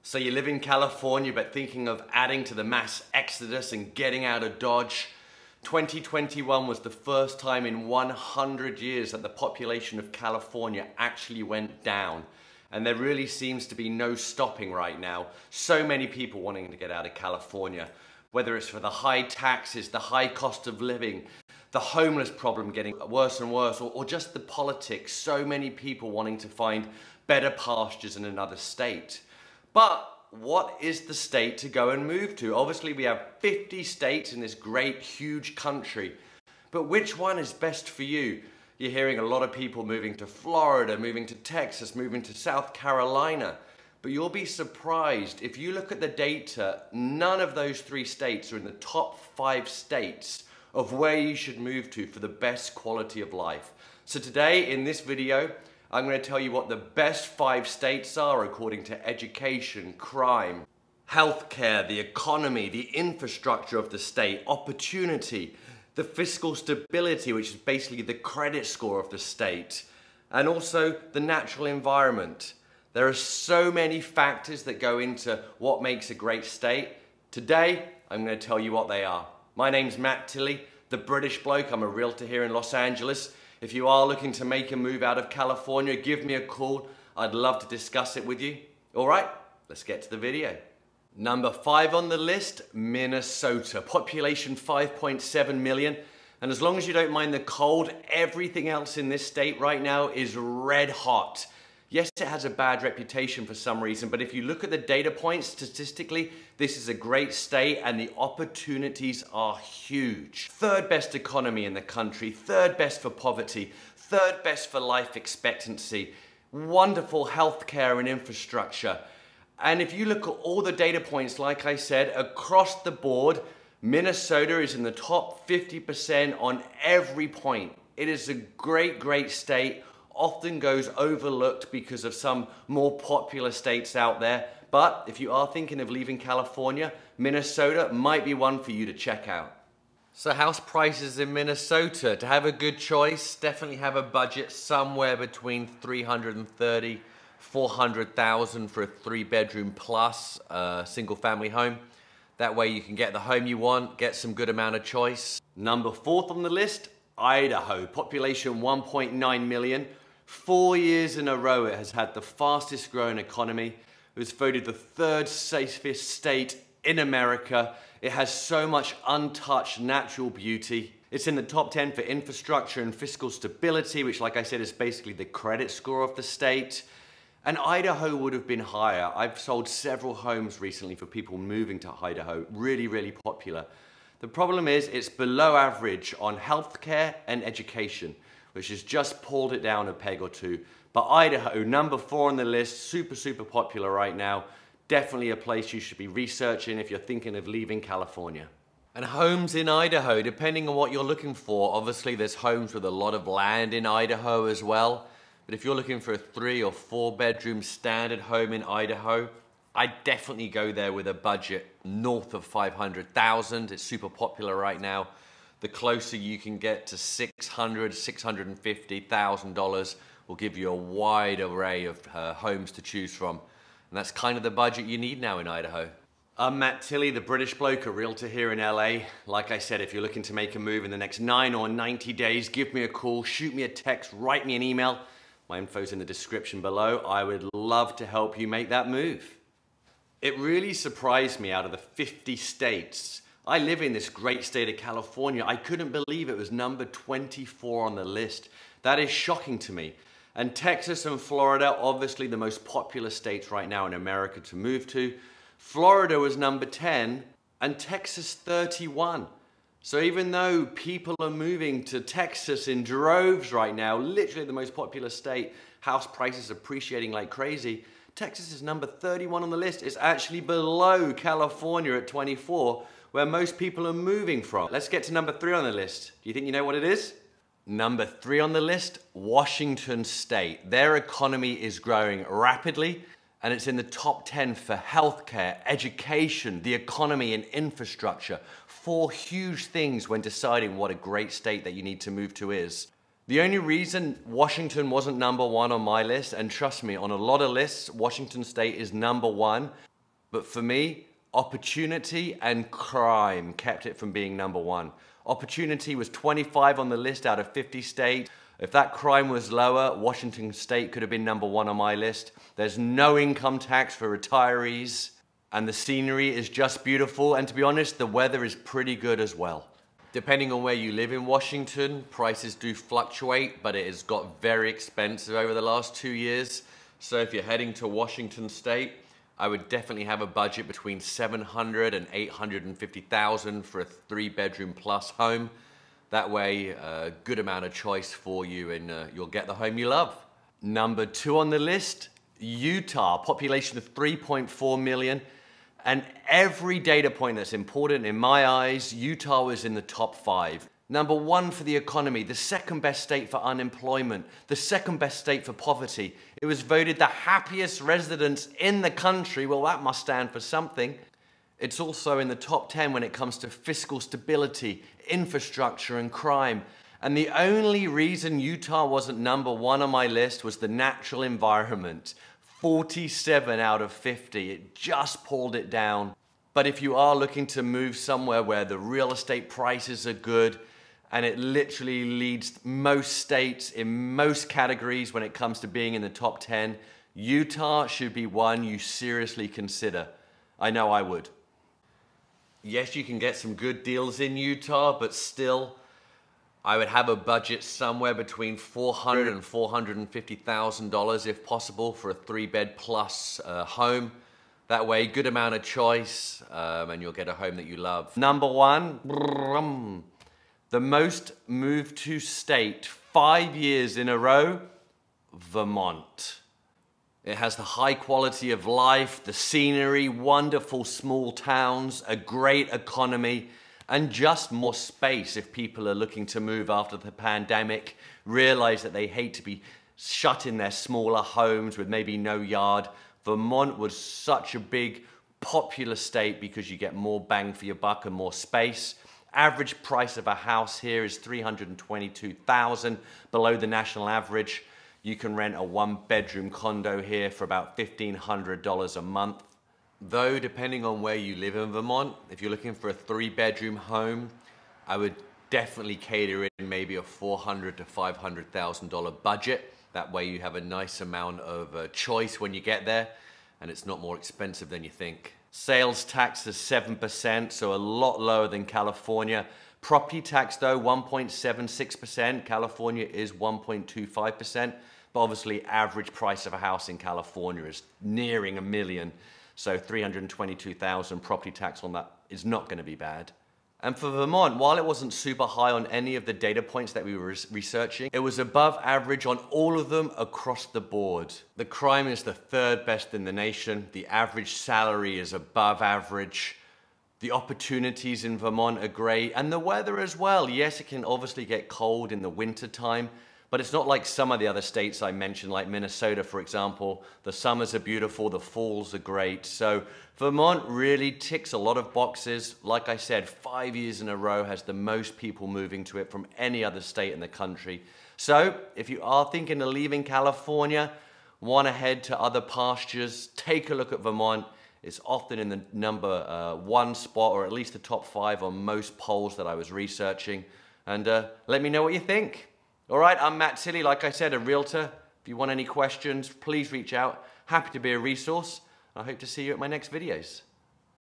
So you live in California but thinking of adding to the mass exodus and getting out of Dodge. 2021 was the first time in 100 years that the population of California actually went down. And there really seems to be no stopping right now. So many people wanting to get out of California, whether it's for the high taxes, the high cost of living, the homeless problem getting worse and worse, or just the politics. So many people wanting to find better pastures in another state. But what is the state to go and move to? Obviously, we have 50 states in this great, huge country. But which one is best for you? You're hearing a lot of people moving to Florida, moving to Texas, moving to South Carolina. But you'll be surprised, if you look at the data, none of those 3 states are in the top 5 states of where you should move to for the best quality of life. So today, in this video, I'm going to tell you what the best 5 states are according to education, crime, healthcare, the economy, the infrastructure of the state, opportunity, the fiscal stability, which is basically the credit score of the state, and also the natural environment. There are so many factors that go into what makes a great state. Today, I'm going to tell you what they are. My name's Matt Tilley, the British bloke. I'm a realtor here in Los Angeles. If you are looking to make a move out of California, give me a call. I'd love to discuss it with you. All right, let's get to the video. Number 5 on the list, Minnesota. Population 5.7 million. And as long as you don't mind the cold, everything else in this state right now is red hot. Yes, it has a bad reputation for some reason, but if you look at the data points statistically, this is a great state and the opportunities are huge. 3rd best economy in the country, 3rd best for poverty, 3rd best for life expectancy, wonderful healthcare and infrastructure. And if you look at all the data points, like I said, across the board, Minnesota is in the top 50% on every point. It is a great, great state. Often goes overlooked because of some more popular states out there. But if you are thinking of leaving California, Minnesota might be one for you to check out. So house prices in Minnesota, to have a good choice, definitely have a budget somewhere between $330,000, $400,000 for a 3-bedroom plus single family home. That way you can get the home you want, get some good amount of choice. Number 4th on the list, Idaho. Population 1.9 million. 4 years in a row it has had the fastest growing economy. It was voted the 3rd safest state in America. It has so much untouched natural beauty. It's in the top 10 for infrastructure and fiscal stability, which, like I said, is basically the credit score of the state. And Idaho would have been higher. I've sold several homes recently for people moving to Idaho. Really, really popular. The problem is it's below average on healthcare and education, which has just pulled it down a peg or 2. But Idaho, number 4 on the list, super, super popular right now. Definitely a place you should be researching if you're thinking of leaving California. And homes in Idaho, depending on what you're looking for, obviously there's homes with a lot of land in Idaho as well. But if you're looking for a 3 or 4 bedroom standard home in Idaho, I'd definitely go there with a budget north of $500,000. It's super popular right now. The closer you can get to $600,000, $650,000 will give you a wide array of homes to choose from. And that's kind of the budget you need now in Idaho. I'm Matt Tilley, the British bloke, a realtor here in LA. Like I said, if you're looking to make a move in the next 9 or 90 days, give me a call, shoot me a text, write me an email. My info's in the description below. I would love to help you make that move. It really surprised me out of the 50 states. I live in this great state of California. I couldn't believe it was number 24 on the list. That is shocking to me. And Texas and Florida, obviously the most popular states right now in America to move to. Florida was number 10 and Texas 31. So even though people are moving to Texas in droves right now, literally the most popular state, house prices appreciating like crazy, Texas is number 31 on the list. It's actually below California at 24, where most people are moving from. Let's get to number 3 on the list. Do you think you know what it is? Number 3 on the list, Washington State. Their economy is growing rapidly, and it's in the top 10 for healthcare, education, the economy, and infrastructure. 4 huge things when deciding what a great state that you need to move to is. The only reason Washington wasn't number 1 on my list, and trust me, on a lot of lists, Washington State is number 1, But for me, opportunity and crime kept it from being number one. Opportunity was 25 on the list out of 50 states. If that crime was lower, Washington State could have been number one on my list. There's no income tax for retirees, and the scenery is just beautiful. And to be honest, the weather is pretty good as well. Depending on where you live in Washington, prices do fluctuate, but it has got very expensive over the last 2 years. So if you're heading to Washington State, I would definitely have a budget between $700,000 and $850,000 for a 3-bedroom plus home. That way, a good amount of choice for you, and you'll get the home you love. Number 2 on the list, Utah, population of 3.4 million. And every data point that's important in my eyes, Utah was in the top 5. Number 1 for the economy, the second best state for unemployment, the second best state for poverty. It was voted the happiest residents in the country. Well, that must stand for something. It's also in the top 10 when it comes to fiscal stability, infrastructure, and crime. And the only reason Utah wasn't number 1 on my list was the natural environment. 47 out of 50. It just pulled it down. But if you are looking to move somewhere where the real estate prices are good, and it literally leads most states in most categories when it comes to being in the top 10, Utah should be one you seriously consider. I know I would. Yes, you can get some good deals in Utah, but still, I would have a budget somewhere between $400,000 and $450,000 if possible for a 3-bed plus home. That way, good amount of choice, and you'll get a home that you love. Number 1, the most moved to state 5 years in a row, Vermont. It has the high quality of life, the scenery, wonderful small towns, a great economy, and just more space if people are looking to move after the pandemic, realize that they hate to be shut in their smaller homes with maybe no yard. Vermont was such a big, popular state because you get more bang for your buck and more space. Average price of a house here is $322,000, below the national average. You can rent a 1-bedroom condo here for about $1,500 a month. Though, depending on where you live in Vermont, if you're looking for a 3-bedroom home, I would definitely cater in maybe a $400,000 to $500,000 budget. That way you have a nice amount of choice when you get there, and it's not more expensive than you think. Sales tax is 7%, so a lot lower than California. Property tax though, 1.76%. California is 1.25%. But obviously, average price of a house in California is nearing $1 million. So $322,000 property tax on that is not going to be bad. And for Vermont, while it wasn't super high on any of the data points that we were researching, it was above average on all of them across the board. The crime is the 3rd best in the nation. The average salary is above average. The opportunities in Vermont are great, and the weather as well. Yes, it can obviously get cold in the winter time, but it's not like some of the other states I mentioned, like Minnesota, for example. The summers are beautiful, the falls are great. So Vermont really ticks a lot of boxes. Like I said, 5 years in a row has the most people moving to it from any other state in the country. So if you are thinking of leaving California, want to head to other pastures, take a look at Vermont. It's often in the number 1 spot, or at least the top 5 on most polls that I was researching. And let me know what you think. All right, I'm Matt Tilley, like I said, a realtor. If you want any questions, please reach out. Happy to be a resource. I hope to see you at my next videos.